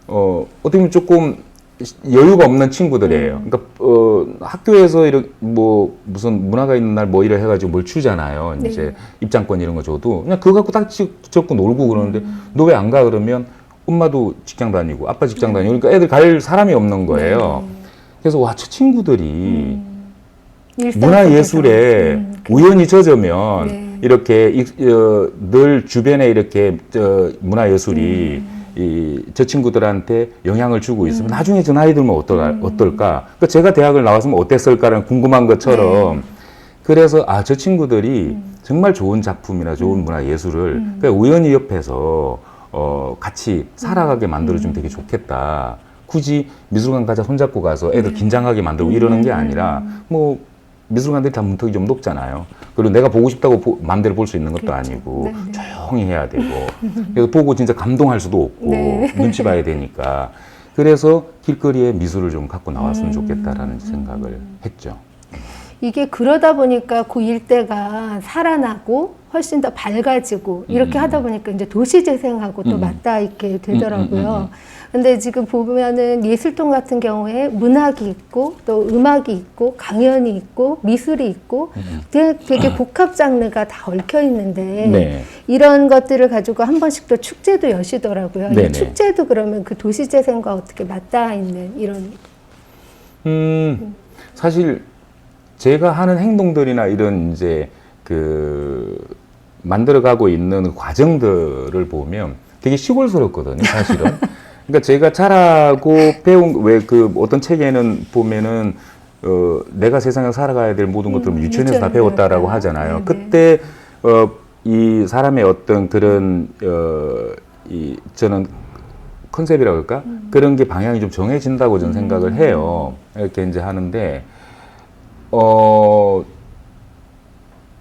어떻게 보면 조금 여유가 없는 친구들이에요. 그러니까 학교에서 이렇게 뭐 무슨 문화가 있는 날 뭐 이래 해가지고 뭘 주잖아요. 이제 입장권 이런 거 줘도 그냥 그거 갖고 딱 적고 놀고 그러는데 너 왜 안 가? 그러면 엄마도 직장 다니고 아빠 직장 다니고 그러니까 애들 갈 사람이 없는 거예요. 그래서 와, 저 친구들이 문화예술에 우연히 젖으면 이렇게 늘 주변에 이렇게 문화예술이 저 친구들한테 영향을 주고 있으면 나중에 저 나이 들면 어떨까? 그러니까 제가 대학을 나왔으면 어땠을까라는 궁금한 것처럼 그래서 아, 저 친구들이 정말 좋은 작품이나 좋은 문화예술을 그러니까 우연히 옆에서 같이 살아가게 만들어주면 되게 좋겠다. 굳이 미술관 가자 손잡고 가서 애들 긴장하게 만들고 이러는 게 아니라 뭐 미술관들이 다 문턱이 좀 높잖아요. 그리고 내가 보고 싶다고 마음대로 볼 수 있는 것도 아니고 조용히 해야 되고 그래서 보고 진짜 감동할 수도 없고 눈치 봐야 되니까 그래서 길거리에 미술을 좀 갖고 나왔으면 좋겠다라는 생각을 했죠. 이게 그러다 보니까 그 일대가 살아나고 훨씬 더 밝아지고 이렇게 하다 보니까 이제 도시재생하고 또 맞닿아 있게 되더라고요. 근데 지금 보면은 예술통 같은 경우에 문학이 있고 또 음악이 있고 강연이 있고 미술이 있고 되게 복합 장르가 다 얽혀 있는데 이런 것들을 가지고 한 번씩 또 축제도 여시더라고요. 이 축제도 그러면 그 도시재생과 어떻게 맞닿아 있는 이런 사실 제가 하는 행동들이나 이런 이제 그 만들어가고 있는 과정들을 보면 되게 시골스럽거든요, 사실은. 그러니까 제가 자라고 배운 왜 그 어떤 책에는 보면은 내가 세상에 살아가야 될 모든 것들을 유치원에서 다 배웠다라고 하잖아요. 그때 이 사람의 어떤 그런 저는 컨셉이라고 할까? 그런 게 방향이 좀 정해진다고 저는 생각을 해요. 이렇게 이제 하는데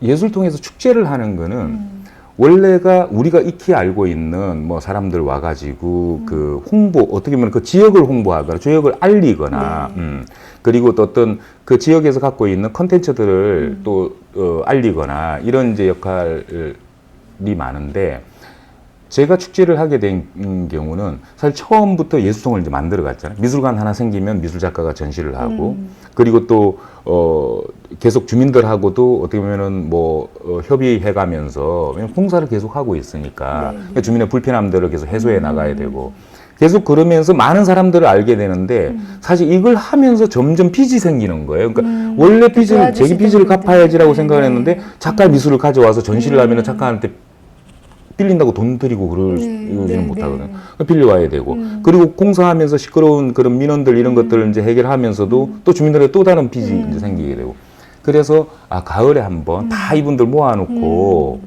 예술통에서 축제를 하는 거는 원래가 우리가 익히 알고 있는 뭐 사람들 와가지고 그 홍보 어떻게 보면 그 지역을 홍보하거나 지역을 알리거나 그리고 또 어떤 그 지역에서 갖고 있는 컨텐츠들을 또 알리거나 이런 이제 역할이 많은데 제가 축제를 하게 된 경우는 사실 처음부터 예술통을 이제 만들어 갔잖아요. 미술관 하나 생기면 미술 작가가 전시를 하고 그리고 또 계속 주민들하고도 어떻게 보면은 뭐 협의해 가면서 봉사를 계속 하고 있으니까 그러니까 주민의 불편함들을 계속 해소해 나가야 되고 계속 그러면서 많은 사람들을 알게 되는데 사실 이걸 하면서 점점 빚이 생기는 거예요. 그러니까 원래 빚을 제기 빚을 갚아야지라고 생각을 했는데 작가 미술을 가져와서 전시를 하면은 작가한테 빌린다고 돈 드리고 그러지는 못하거든요. 빌려와야 되고. 그리고 공사하면서 시끄러운 그런 민원들 이런 것들을 이제 해결하면서도 또 주민들에게 또 다른 빚이 이제 생기게 되고. 그래서, 아, 가을에 한번 다 이분들 모아놓고,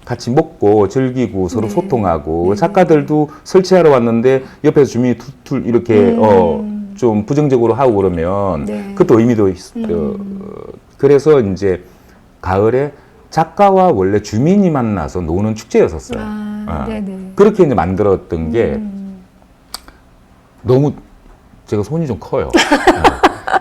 같이 먹고 즐기고 서로 네. 소통하고 네. 작가들도 설치하러 왔는데 옆에서 주민이 툴툴 이렇게 좀 부정적으로 하고 그러면 네. 그것도 의미도 그래서 이제 가을에 작가와 원래 주민이 만나서 노는 축제였었어요. 네네. 그렇게 이제 만들었던 게 너무 제가 손이 좀 커요.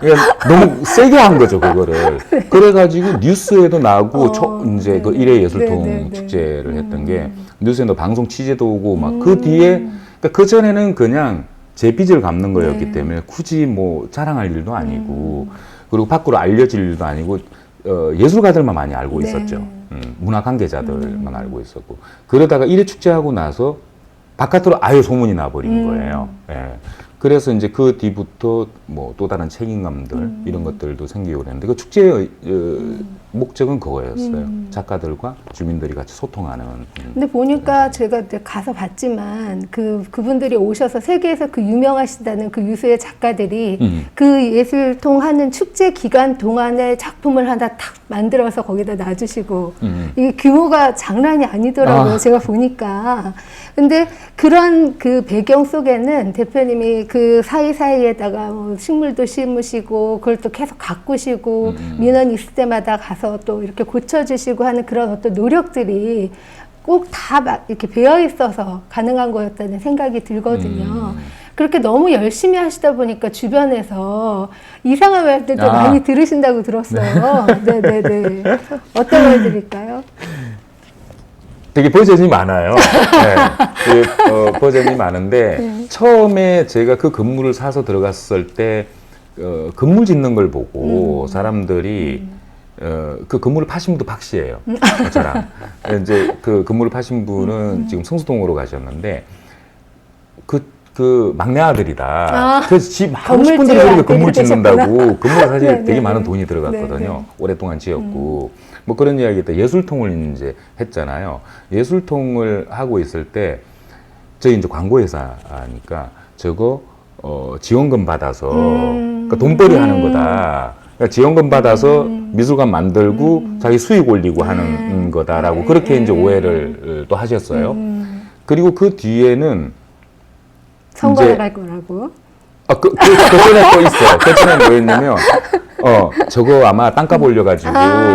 그러니까 너무 세게 한 거죠, 그거를. 그래가지고 뉴스에도 나오고 이제 그 일회 예술통 네네네. 축제를 했던 게 뉴스에도 방송 취재도 오고 막 그 뒤에 그러니까 그 전에는 그냥 제 빚을 갚는 거였기 네. 때문에 굳이 뭐 자랑할 일도 아니고 그리고 밖으로 알려질 일도 아니고 예술가들만 많이 알고 네. 있었죠. 문화 관계자들만 알고 있었고 그러다가 일회 축제하고 나서 바깥으로 아예 소문이 나버린 거예요. 예. 그래서 이제 그 뒤부터 뭐 또 다른 책임감들 이런 것들도 생기고 그랬는데 그 축제의 목적은 그거였어요. 작가들과 주민들이 같이 소통하는. 근데 보니까 제가 이제 가서 봤지만 그분들이 오셔서 세계에서 그 유명하시다는 그 유수의 작가들이 그 예술통 하는 축제 기간 동안에 작품을 하나 탁 만들어서 거기다 놔주시고 이게 규모가 장난이 아니더라고요. 제가 보니까. 근데 그런 그 배경 속에는 대표님이 그 사이사이에다가 뭐 식물도 심으시고 그걸 또 계속 가꾸시고 민원 있을 때마다 가서 또 이렇게 고쳐주시고 하는 그런 어떤 노력들이 꼭 다 이렇게 배어 있어서 가능한 거였다는 생각이 들거든요. 그렇게 너무 열심히 하시다 보니까 주변에서 이상한 말들도 많이 들으신다고 들었어요. 네네네. 어떤 말 드릴까요? 되게 버전이 많아요. 네. 버전이 많은데 처음에 제가 그 건물을 사서 들어갔을 때 건물 짓는 걸 보고 사람들이 그 건물을 파신 분도 박 씨예요. 저랑 이제 그 건물을 파신 분은 지금 성수동으로 가셨는데 그 막내 아들이다. 그래서 집 하고 싶은 대로 저렇게 건물 짓는다고. 건물에 사실 되게 많은 돈이 들어갔거든요. 오랫동안 지었고. 뭐 그런 이야기 때 예술통을 이제 했잖아요. 예술통을 하고 있을 때 저희 이제 광고회사니까 저거 지원금 받아서 그러니까 돈벌이 하는 거다. 그러니까 지원금 받아서 미술관 만들고 자기 수익 올리고 하는 거다라고 그렇게 이제 오해를 또 하셨어요. 그리고 그 뒤에는 선거 이제 나갈 거라고. 그 전에 또 있어요. 그 전에 뭐였냐면, 저거 아마 땅값 올려가지고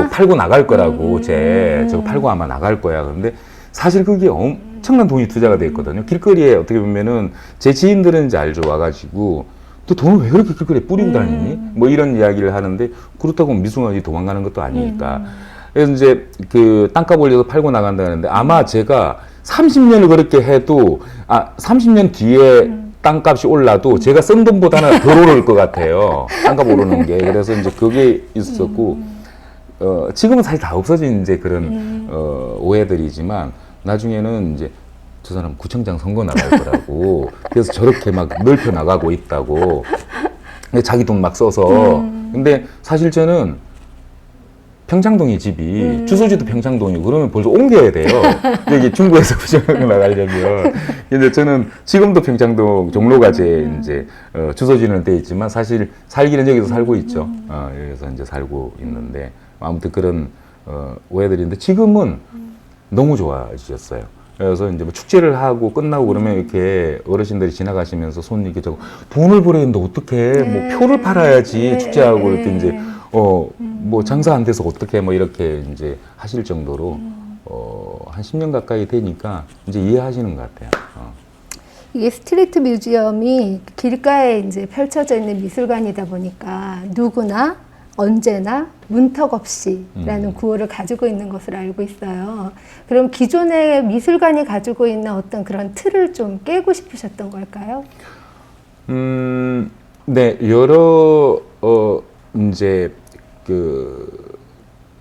팔고 나갈 거라고, 저거 팔고 아마 나갈 거야. 그런데 사실 그게 엄청난 돈이 투자가 돼 있거든요. 길거리에 어떻게 보면은 제 지인들은 이제 알죠. 와가지고, 너 돈을 왜 그렇게 길거리에 뿌리고 다니니? 뭐 이런 이야기를 하는데, 그렇다고 미술관이 도망가는 것도 아니니까. 그래서 이제 그 땅값 올려서 팔고 나간다는데 아마 제가 30년을 그렇게 해도 30년 뒤에 땅값이 올라도 제가 쓴 돈보다는 덜 오를 것 같아요. 땅값 오르는 게. 그래서 이제 그게 있었고 지금은 사실 다 없어진 이제 그런 오해들이지만 나중에는 이제 저 사람 구청장 선거 나갈 거라고 그래서 저렇게 막 넓혀 나가고 있다고 자기 돈 막 써서 근데 사실 저는 평창동이 집이 주소지도 평창동이고 그러면 벌써 옮겨야 돼요. 여기 중구에서 구청장 나가려면. 근데 저는 지금도 평창동 종로가 제 이제 주소지는 돼 있지만 사실 살기는 여기서 살고 있죠. 여기서 이제 살고 있는데 아무튼 그런 오해들인데 지금은 너무 좋아지셨어요. 그래서 이제 뭐 축제를 하고 끝나고 그러면 이렇게 어르신들이 지나가시면서 손 이렇게 저고 돈을 벌어야 되는데 어떻게 뭐 표를 팔아야지 축제하고 이렇게 이제 뭐 장사 안 돼서 어떻게 뭐 이렇게 이제 하실 정도로 한 10년 가까이 되니까 이제 이해하시는 것 같아요. 이게 스트리트 뮤지엄이 길가에 이제 펼쳐져 있는 미술관이다 보니까 누구나 언제나 문턱 없이라는 구호를 가지고 있는 것을 알고 있어요. 그럼 기존의 미술관이 가지고 있는 어떤 그런 틀을 좀 깨고 싶으셨던 걸까요? 네, 여러 이제 그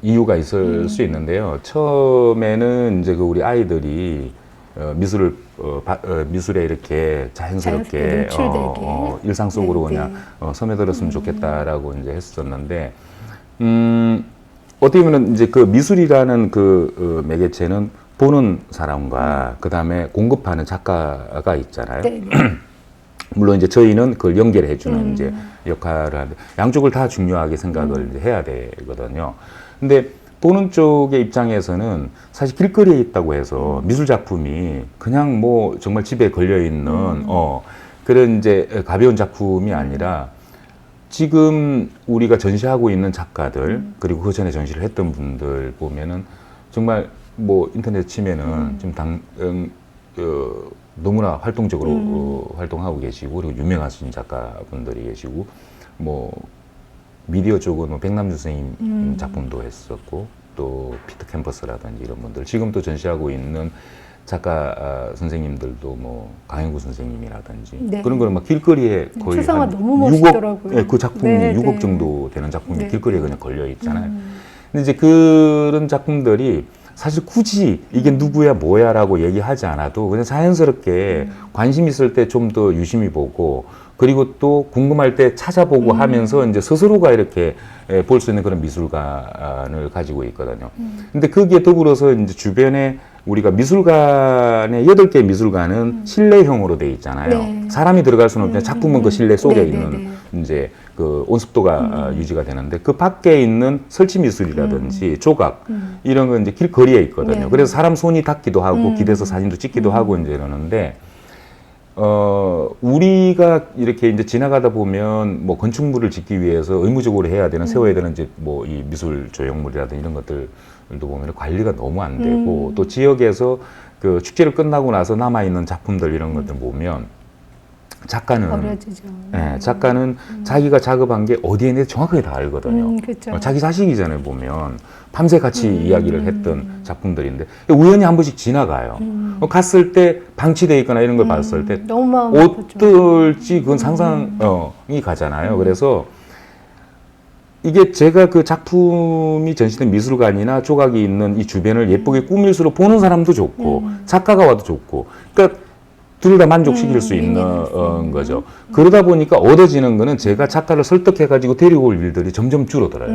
이유가 있을 수 있는데요. 처음에는 이제 그 우리 아이들이 미술에 이렇게 자연스럽게 일상 속으로 그냥 스며들었으면 좋겠다라고 이제 했었는데, 어떻게 보면 이제 그 미술이라는 그 매개체는 보는 사람과 그 다음에 공급하는 작가가 있잖아요. 네. 물론 이제 저희는 그걸 연결해주는 이제 역할을 하는데 양쪽을 다 중요하게 생각을 이제 해야 되거든요. 근데 보는 쪽의 입장에서는 사실 길거리에 있다고 해서 미술 작품이 그냥 뭐 정말 집에 걸려 있는 그런 이제 가벼운 작품이 아니라 지금 우리가 전시하고 있는 작가들 그리고 그 전에 전시를 했던 분들 보면은 정말 뭐 인터넷 치면은 지금 너무나 활동적으로 활동하고 계시고 그리고 유명하신 작가분들이 계시고 뭐 미디어 쪽은 뭐 백남주 선생님 작품도 했었고 또 피터 캠퍼스라든지 이런 분들 지금 또 전시하고 있는 작가 선생님들도 뭐 강영구 선생님이라든지 네. 그런 거는 막 길거리에 거의 추상화 한 너무 6억, 멋있더라고요. 네, 그 작품이 네, 6억 네. 정도 되는 작품이 네, 길거리에 네. 그냥 걸려 있잖아요. 근데 이제 그런 작품들이 사실 굳이 이게 누구야 뭐야라고 얘기하지 않아도 그냥 자연스럽게 관심 있을 때 좀 더 유심히 보고 그리고 또 궁금할 때 찾아보고 하면서 이제 스스로가 이렇게 볼 수 있는 그런 미술관을 가지고 있거든요. 근데 거기에 더불어서 이제 주변에 우리가 미술관에 8개 미술관은 실내형으로 돼 있잖아요. 네. 사람이 들어갈 수는 없는데 작품은 그 실내 속에 네, 네, 있는 이제 그 온습도가 유지가 되는데 그 밖에 있는 설치 미술이라든지 조각 이런 건 이제 길거리에 있거든요. 네. 그래서 사람 손이 닿기도 하고 기대서 사진도 찍기도 하고 이제 이러는데 우리가 이렇게 이제 지나가다 보면 뭐 건축물을 짓기 위해서 의무적으로 해야 되는 세워야 되는 이제 뭐 이 미술 조형물이라든지 이런 것들도 보면 관리가 너무 안 되고 또 지역에서 그 축제를 끝나고 나서 남아 있는 작품들 이런 것들 보면 작가는 버려지죠. 작가는 자기가 작업한 게 어디에 있는지 정확하게 다 알거든요. 그렇죠. 자기 자식이잖아요. 보면 밤새 같이 이야기를 했던 작품들인데 우연히 한 번씩 지나가요. 갔을 때 방치돼 있거나 이런 걸 봤을 때 너무 마음 아프죠. 어떨지 그건 상상이 가잖아요. 그래서 이게 제가 그 작품이 전시된 미술관이나 조각이 있는 이 주변을 예쁘게 꾸밀수록 보는 사람도 좋고 작가가 와도 좋고 그러니까 둘 다 만족시킬 수 있는 거죠. 그러다 보니까 얻어지는 거는 제가 작가를 설득해가지고 데리고 올 일들이 점점 줄어들어요.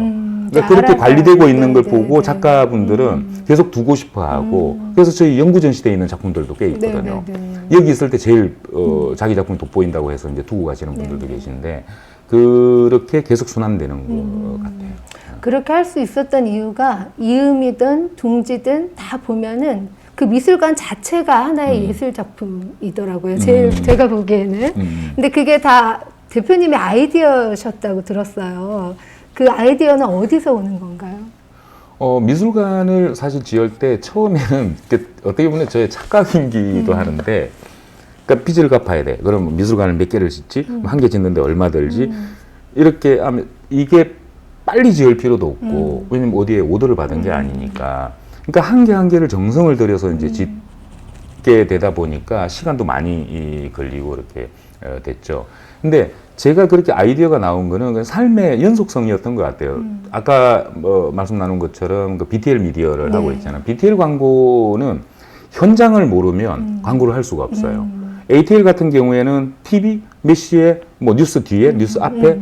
그러니까 그렇게 관리되고 있는 걸 보고 작가분들은 계속 두고 싶어 하고 그래서 저희 영구 전시대에 있는 작품들도 꽤 있거든요. 여기 있을 때 제일 자기 작품이 돋보인다고 해서 이제 두고 가시는 분들도 계신데 그렇게 계속 순환되는 것 같아요. 그렇게 할 수 있었던 이유가 이음이든 둥지든 다 보면은 그 미술관 자체가 하나의 예술 작품이더라고요. 제가 보기에는. 근데 그게 다 대표님의 아이디어셨다고 들었어요. 그 아이디어는 어디서 오는 건가요? 미술관을 사실 지을 때 처음에는 어떻게 보면 저의 착각이기도 하는데 그러니까 빚을 갚아야 돼. 그럼 미술관을 몇 개를 짓지? 한 개 짓는데 얼마 들지? 이렇게 하면 이게 빨리 지을 필요도 없고 왜냐면 어디에 오더를 받은 게 아니니까 그러니까 한 개 한 개를 정성을 들여서 이제 짓게 되다 보니까 시간도 많이 걸리고 이렇게 됐죠. 근데 제가 그렇게 아이디어가 나온 거는 삶의 연속성이었던 것 같아요. 아까 뭐 말씀 나눈 것처럼 그 BTL 미디어를 하고 있잖아요. BTL 광고는 현장을 모르면 광고를 할 수가 없어요. ATL 같은 경우에는 TV 몇 시에 뭐 뉴스 뒤에 뉴스 앞에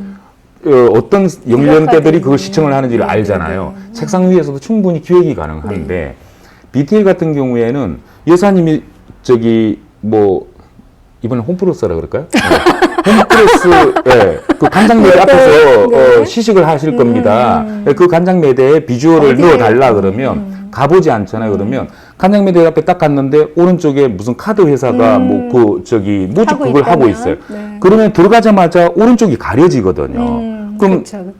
어떤 연령대들이 그걸 시청을 하는지를 알잖아요. 책상 위에서도 충분히 기획이 가능한데 BTL 같은 경우에는 여사님이 저기 뭐 이번에 홈플러스라 그럴까요? 홈플러스 그 간장매대 앞에서 시식을 하실 겁니다. 그 간장매대에 비주얼을 넣어달라 그러면 가보지 않잖아요. 그러면 간장매대 앞에 딱 갔는데 오른쪽에 무슨 카드 회사가 뭐 그 저기 뭐죠 그걸 하고 있어요. 그러면 들어가자마자 오른쪽이 가려지거든요. 그럼 그쵸.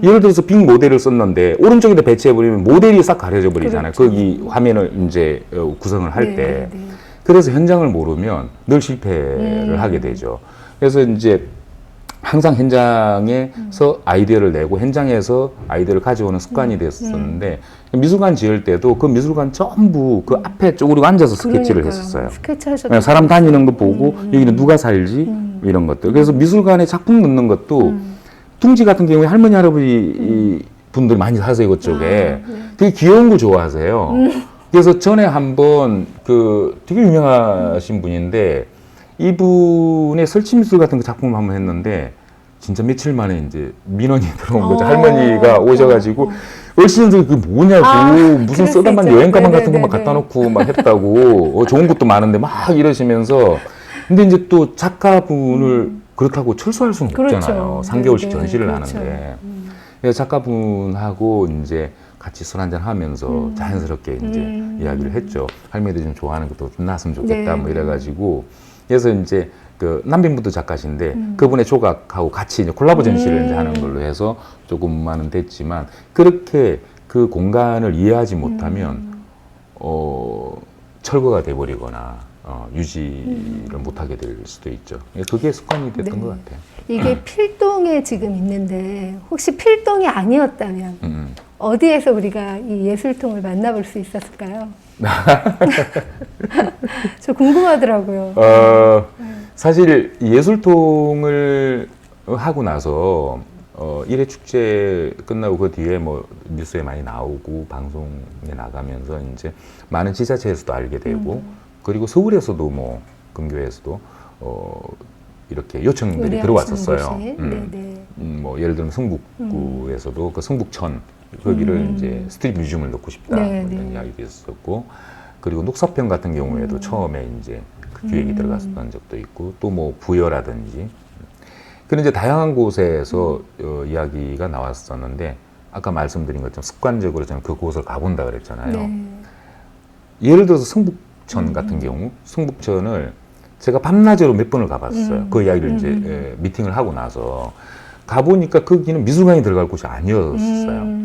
예를 들어서 빅 모델을 썼는데 오른쪽에다 배치해버리면 모델이 싹 가려져 버리잖아요. 거기 화면을 이제 구성을 할 때. 그래서 현장을 모르면 늘 실패를 하게 되죠. 그래서 이제 항상 현장에서 아이디어를 내고 현장에서 아이디어를 가져오는 습관이 됐었는데 미술관 지을 때도 그 미술관 전부 그 앞에 쪼그리고 앉아서 스케치를 했었어요. 스케치하셨던 사람 다니는 거 보고 여기는 누가 살지 이런 것들. 그래서 미술관에 작품 넣는 것도 둥지 같은 경우에 할머니 할아버지 분들 많이 사세요 그쪽에. 되게 귀여운 거 좋아하세요. 그래서 전에 한번 그 되게 유명하신 분인데 이분의 설치미술 같은 거 작품을 한번 했는데 진짜 며칠 만에 이제 민원이 들어온 거죠. 할머니가 오셔가지고 얼씬들 그 뭐냐고 무슨 쓰다만 여행 가방 같은 거 막 갖다 놓고 막 했다고 좋은 것도 많은데 막 이러시면서 근데 이제 또 작가분을 그렇다고 철수할 수는 없잖아요. 3개월씩 전시를 하는데 그래서 작가분하고 이제 같이 술 한잔 하면서 자연스럽게 이제 이야기를 했죠. 할머니들 좀 좋아하는 것도 좀 나왔으면 좋겠다 네. 뭐 이래가지고 그래서 이제 그 남빈부도 작가신데 그분의 조각하고 같이 이제 콜라보 전시를 이제 하는 걸로 해서 조금만은 됐지만 그렇게 그 공간을 이해하지 못하면 철거가 돼버리거나 유지를 못하게 될 수도 있죠. 그게 습관이 됐던 네. 것 같아요. 이게 필동에 지금 있는데 혹시 필동이 아니었다면 어디에서 우리가 이 예술통을 만나볼 수 있었을까요? 저 궁금하더라고요. 사실 예술통을 하고 나서 1회 축제 끝나고 그 뒤에 뭐 뉴스에 많이 나오고 방송에 나가면서 이제 많은 지자체에서도 알게 되고 그리고 서울에서도 뭐 근교에서도 이렇게 요청들이 들어왔었어요. 뭐 예를 들면 성북구에서도 그 성북천 거기를 이제 스트릿 뮤지엄을 넣고 싶다 이런 이야기도 있었고 그리고 녹사평 같은 경우에도 처음에 이제 그 기획이 들어갔었던 적도 있고 또 뭐 부여라든지 그런 이제 다양한 곳에서 이야기가 나왔었는데 아까 말씀드린 것처럼 습관적으로 저는 그곳을 가본다 그랬잖아요. 예를 들어서 성북천 같은 경우 성북천을 제가 밤낮으로 몇 번을 가봤어요. 그 이야기를 이제 미팅을 하고 나서 가보니까 거기는 미술관이 들어갈 곳이 아니었어요.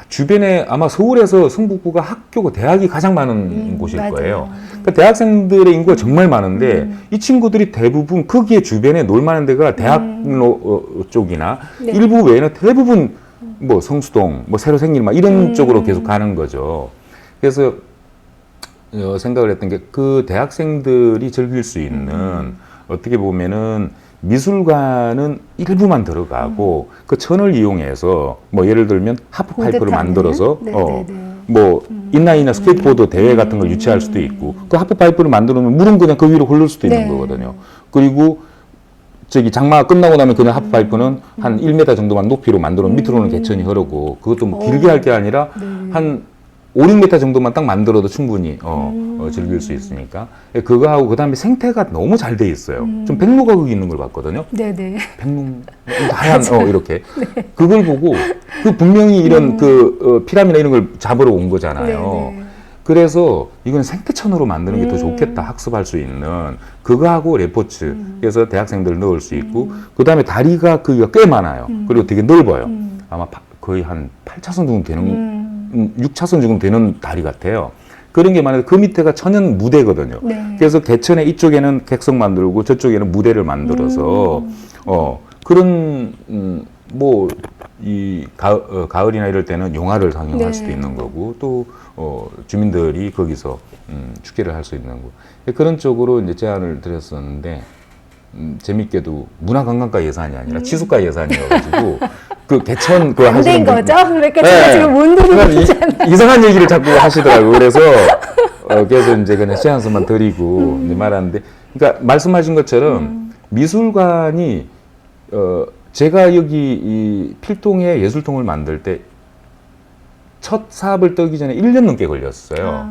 주변에 아마 서울에서 성북구가 학교고 대학이 가장 많은 곳일 맞아요. 거예요. 그러니까 대학생들의 인구가 정말 많은데 이 친구들이 대부분 거기에 주변에 놀만한 데가 대학로 쪽이나 일부 외에는 대부분 뭐 성수동, 뭐 새로 생긴 막 이런 쪽으로 계속 가는 거죠. 그래서 생각을 했던 게 그 대학생들이 즐길 수 있는 어떻게 보면은 미술관은 일부만 들어가고 그 천을 이용해서 뭐 예를 들면 하프파이프를 만들어서 뭐 인라인이나 스케이트보드 대회 같은 걸 유치할 수도 있고 그 하프파이프를 만들어 놓으면 물은 그냥 그 위로 흐를 수도 있는 거거든요. 그리고 저기 장마가 끝나고 나면 그냥 하프파이프는 한 1m 정도만 높이로 만들어 밑으로는 개천이 흐르고 그것도 뭐 길게 할 게 아니라 한 5, 6m 정도만 딱 만들어도 충분히 즐길 수 있으니까 그거하고 그 다음에 생태가 너무 잘 돼 있어요. 좀 백로가 거기 있는 걸 봤거든요. 백로 하얀 이렇게 그걸 보고 그 분명히 이런 그 피라미드 이런 걸 잡으러 온 거잖아요. 그래서 이건 생태천으로 만드는 게 더 좋겠다 학습할 수 있는 그거하고 레포츠 그래서 대학생들 넣을 수 있고 그 다음에 다리가 그게 꽤 많아요. 그리고 되게 넓어요. 아마 거의 한 8차선 정도 되는 6차선 정도 되는 다리 같아요. 그런 게 많아요. 그 밑에가 천연 무대거든요. 그래서 개천에 이쪽에는 객석 만들고 저쪽에는 무대를 만들어서 그런 뭐 이 가을이나 이럴 때는 영화를 상영할 수도 있는 거고 또 주민들이 거기서 축제를 할 수 있는 거 그런 쪽으로 이제 제안을 드렸었는데 재밌게도 문화관광과 예산이 아니라 치수과 예산이어가지고 그 개천 그 안 된 하시는 거죠? 그러니까 제가 지금 못 누르고 있잖아요. 이상한 얘기를 자꾸 하시더라고요. 그래서 그래서 이제 그냥 시안서만 드리고 이제 말하는데, 그러니까 말씀하신 것처럼 미술관이 제가 여기 이 필동에 예술통을 만들 때 첫 사업을 떠기 전에 1년 넘게 걸렸어요.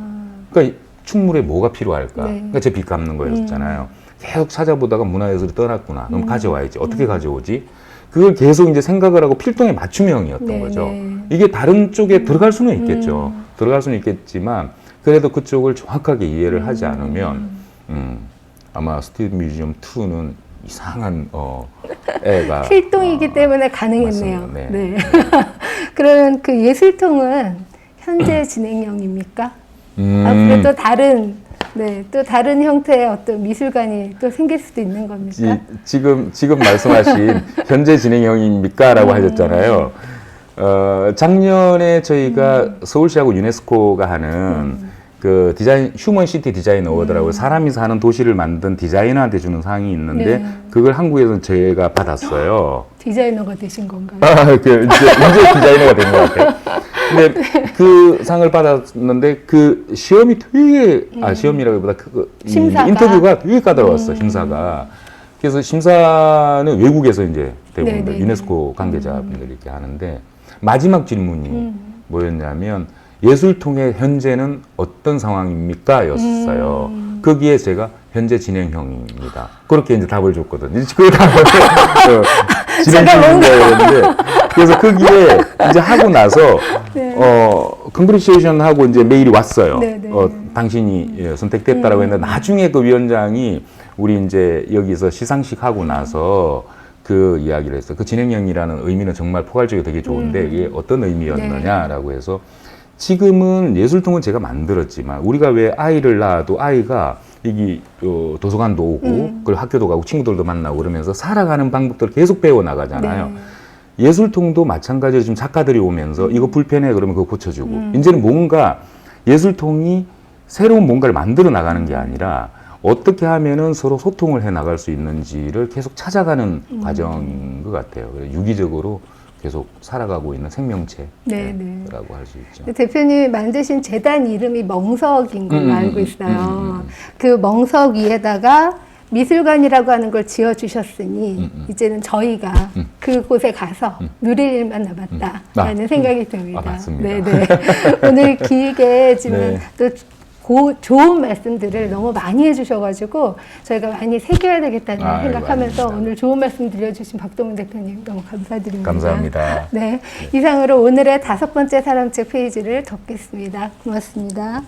그러니까 충무로에 뭐가 필요할까? 그러니까 제 빚 갚는 거였잖아요. 계속 찾아보다가 문화예술이 떠났구나. 그럼 가져와야지. 어떻게 가져오지? 그걸 계속 이제 생각을 하고 필동의 맞춤형이었던 거죠. 이게 다른 쪽에 들어갈 수는 있겠죠. 들어갈 수는 있겠지만 그래도 그쪽을 정확하게 이해를 하지 않으면 아마 스트릿 뮤지엄 2는 이상한 애가 필동이기 때문에 가능했네요. 맞습니다. 네. 그러면 그 예술통은 현재 진행형입니까? 앞으로 또 다른 또 다른 형태의 어떤 미술관이 또 생길 수도 있는 겁니까? 지금 말씀하신 현재 진행형입니까? 라고 하셨잖아요. 작년에 저희가 서울시하고 유네스코가 하는 그 디자인, 휴먼 시티 디자인 어워드라고 사람이 사는 도시를 만든 디자이너한테 주는 상이 있는데 그걸 한국에서는 저희가 받았어요. 디자이너가 되신 건가요? 이제 디자이너가 된 것 같아요. 근데 그 상을 받았는데 그 시험이 되게 시험이라기보다 심사가? 인터뷰가 되게 까다로웠어 심사가. 그래서 심사는 외국에서 이제 대부분 유네스코 관계자분들이 이렇게 하는데 마지막 질문이 뭐였냐면 예술통의 현재는 어떤 상황입니까? 였어요. 거기에 제가 현재 진행형입니다. 그렇게 이제 답을 줬거든요. 그 답을 진행형인데 그래서 거기에 이제 하고 나서 네. 컨그리시에이션 하고 이제 메일이 왔어요. 네, 네. 당신이 선택됐다라고 했는데 나중에 그 위원장이 우리 이제 여기서 시상식 하고 나서 그 이야기를 했어요. 그 진행형이라는 의미는 정말 포괄적이고 되게 좋은데 이게 어떤 의미였느냐라고 해서 지금은 예술통은 제가 만들었지만 우리가 왜 아이를 낳아도 아이가 여기 도서관도 오고 그리고 학교도 가고 친구들도 만나고 그러면서 살아가는 방법들을 계속 배워 나가잖아요. 네. 예술통도 마찬가지로 지금 작가들이 오면서 이거 불편해 그러면 그거 고쳐주고 이제는 뭔가 예술통이 새로운 뭔가를 만들어 나가는 게 아니라 어떻게 하면은 서로 소통을 해 나갈 수 있는지를 계속 찾아가는 과정인 것 같아요. 그래서 유기적으로 계속 살아가고 있는 생명체라고 네, 네. 할 수 있죠. 대표님이 만드신 재단 이름이 멍석인 걸로 알고 있어요. 그 멍석 위에다가 미술관이라고 하는 걸 지어주셨으니 이제는 저희가 그곳에 가서 누릴 일만 남았다라는 생각이 듭니다. 맞습니다. 네네. 오늘 길게지만 네. 또 좋은 말씀들을 너무 많이 해주셔가지고 저희가 많이 새겨야 되겠다는 생각하면서 아닙니다. 오늘 좋은 말씀 들려주신 박동훈 대표님 너무 감사드립니다. 감사합니다. 네, 이상으로 오늘의 5번째 사람책 페이지를 덮겠습니다. 고맙습니다.